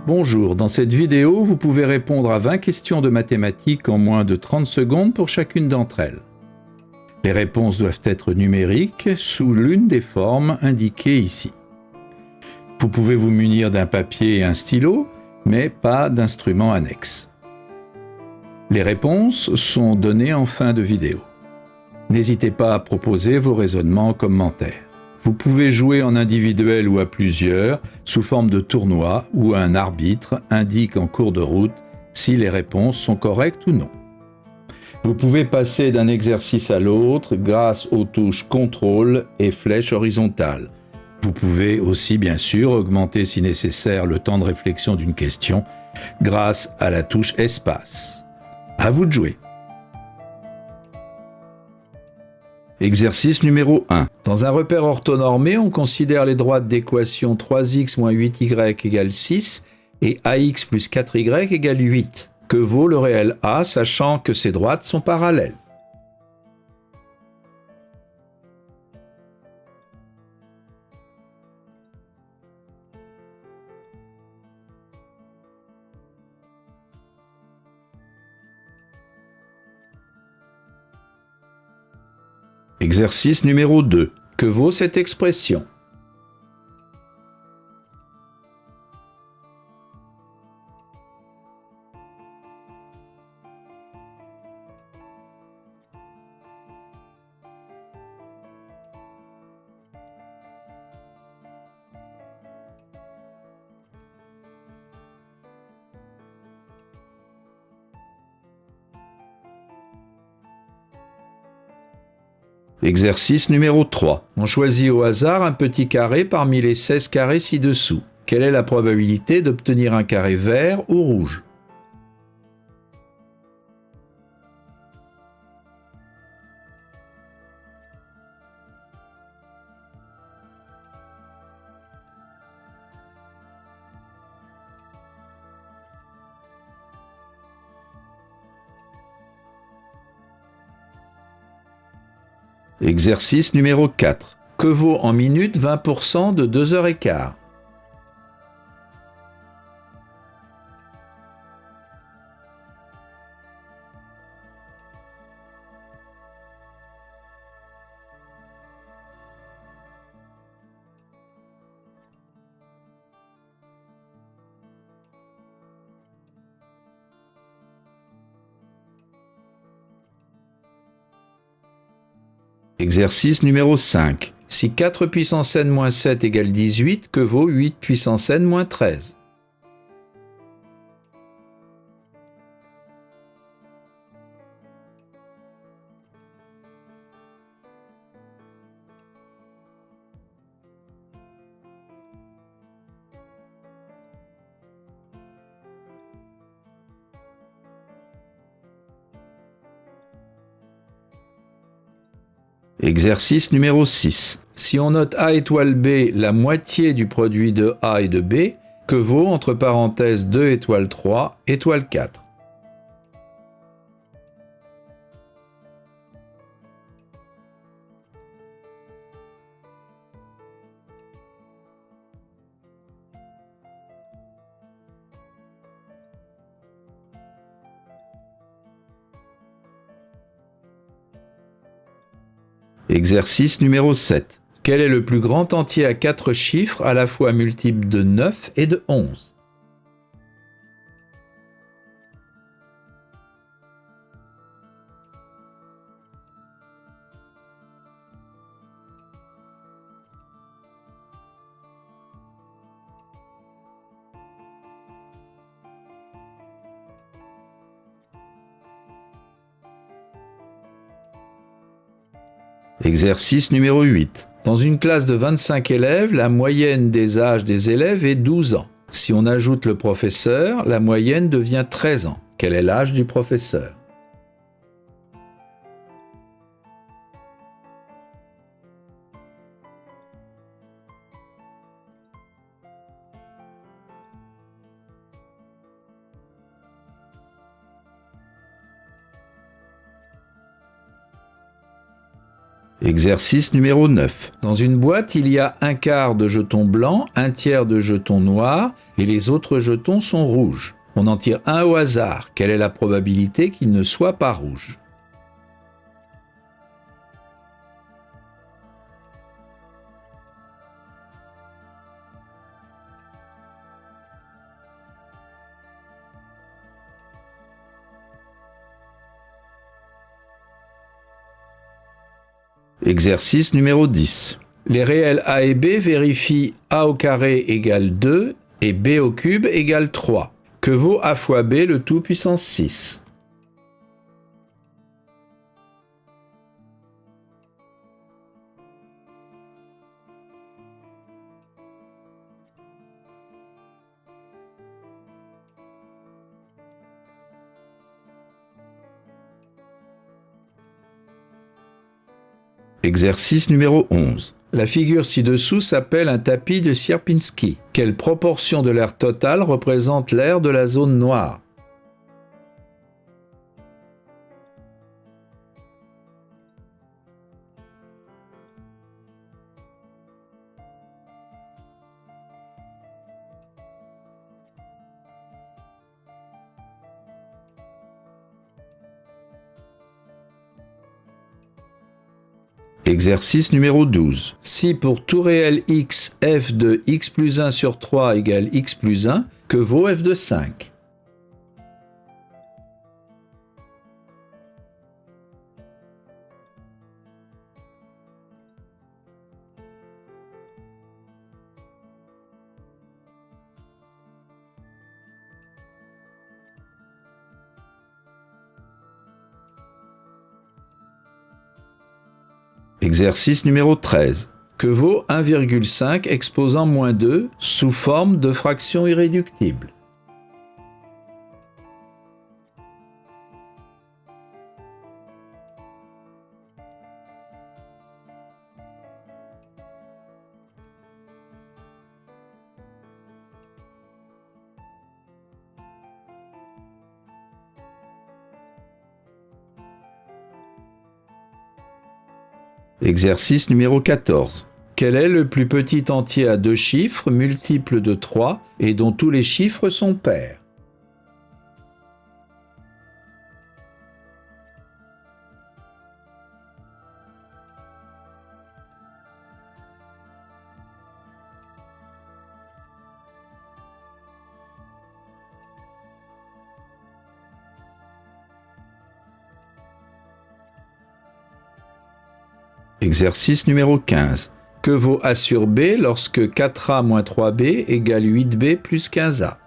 Bonjour, dans cette vidéo, vous pouvez répondre à 20 questions de mathématiques en moins de 30 secondes pour chacune d'entre elles. Les réponses doivent être numériques sous l'une des formes indiquées ici. Vous pouvez vous munir d'un papier et un stylo, mais pas d'instrument annexe. Les réponses sont données en fin de vidéo. N'hésitez pas à proposer vos raisonnements en commentaire. Vous pouvez jouer en individuel ou à plusieurs, sous forme de tournoi où un arbitre indique en cours de route si les réponses sont correctes ou non. Vous pouvez passer d'un exercice à l'autre grâce aux touches contrôle et flèche horizontale. Vous pouvez aussi bien sûr augmenter si nécessaire le temps de réflexion d'une question grâce à la touche espace. À vous de jouer. Exercice numéro 1. Dans un repère orthonormé, on considère les droites d'équation 3x moins 8y égale 6 et ax plus 4y égale 8. Que vaut le réel a, sachant que ces droites sont parallèles? Exercice numéro 2. Que vaut cette expression? Exercice numéro 3. On choisit au hasard un petit carré parmi les 16 carrés ci-dessous. Quelle est la probabilité d'obtenir un carré vert ou rouge? Exercice numéro 4. Que vaut en minutes 20% de 2h15? Exercice numéro 5. Si 4 puissance n moins 7 égale 18, que vaut 8 puissance n moins 13? Exercice numéro 6. Si on note A étoile B la moitié du produit de A et de B, que vaut entre parenthèses 2 étoile 3 étoile 4? Exercice numéro 7. Quel est le plus grand entier à 4 chiffres à la fois multiple de 9 et de 11? Exercice numéro 8. Dans une classe de 25 élèves, la moyenne des âges des élèves est 12 ans. Si on ajoute le professeur, la moyenne devient 13 ans. Quel est l'âge du professeur? Exercice numéro 9. Dans une boîte, il y a un quart de jetons blancs, un tiers de jetons noirs et les autres jetons sont rouges. On en tire un au hasard. Quelle est la probabilité qu'il ne soit pas rouge? Exercice numéro 10. Les réels a et b vérifient a au carré égale 2 et b au cube égale 3. Que vaut a fois b le tout puissance 6? Exercice numéro 11. La figure ci-dessous s'appelle un tapis de Sierpinski. Quelle proportion de l'air total représente l'air de la zone noire? Exercice numéro 12. Si pour tout réel x, f de x plus 1 sur 3 égale x plus 1, que vaut f de 5? Exercice numéro 13. Que vaut 1,5 exposant moins 2 sous forme de fraction irréductible? Exercice numéro 14. Quel est le plus petit entier à deux chiffres, multiple de 3, et dont tous les chiffres sont pairs? Exercice numéro 15. Que vaut a sur b lorsque 4a moins 3b égale 8b plus 15a?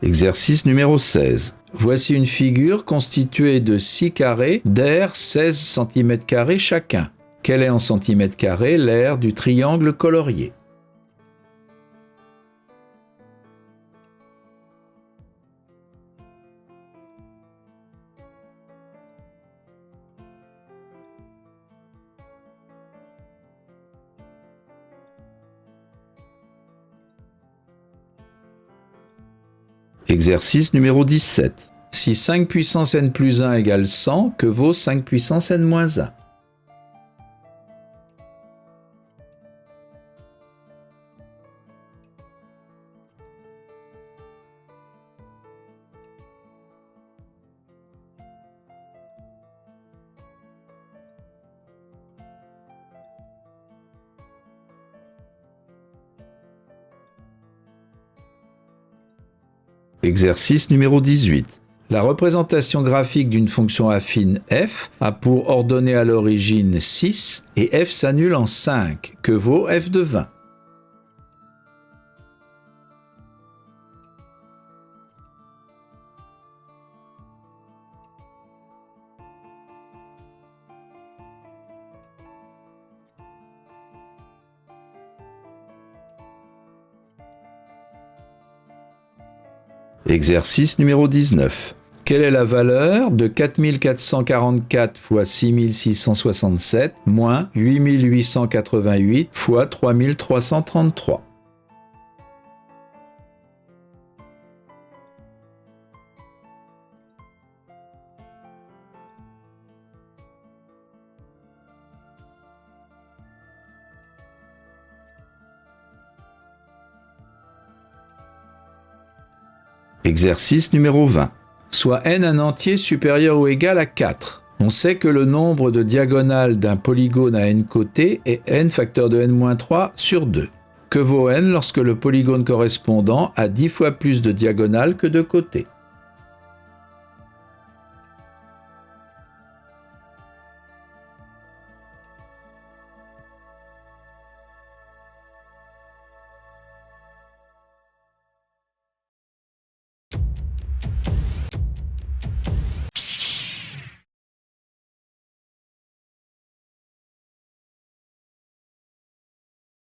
Exercice numéro 16. Voici une figure constituée de 6 carrés d'air 16 cm² chacun. Quel est en centimètres carrés l'aire du triangle colorié? Exercice numéro 17. Si 5 puissance n plus 1 égale 100, que vaut 5 puissance n moins 1? Exercice numéro 18. La représentation graphique d'une fonction affine f a pour ordonnée à l'origine 6 et f s'annule en 5. Que vaut f de 20? Exercice numéro 19. Quelle est la valeur de 4444 fois 6667 moins 8888 fois 3333? Exercice numéro 20. Soit n un entier supérieur ou égal à 4. On sait que le nombre de diagonales d'un polygone à n côtés est n facteur de n-3 sur 2. Que vaut n lorsque le polygone correspondant a 10 fois plus de diagonales que de côtés?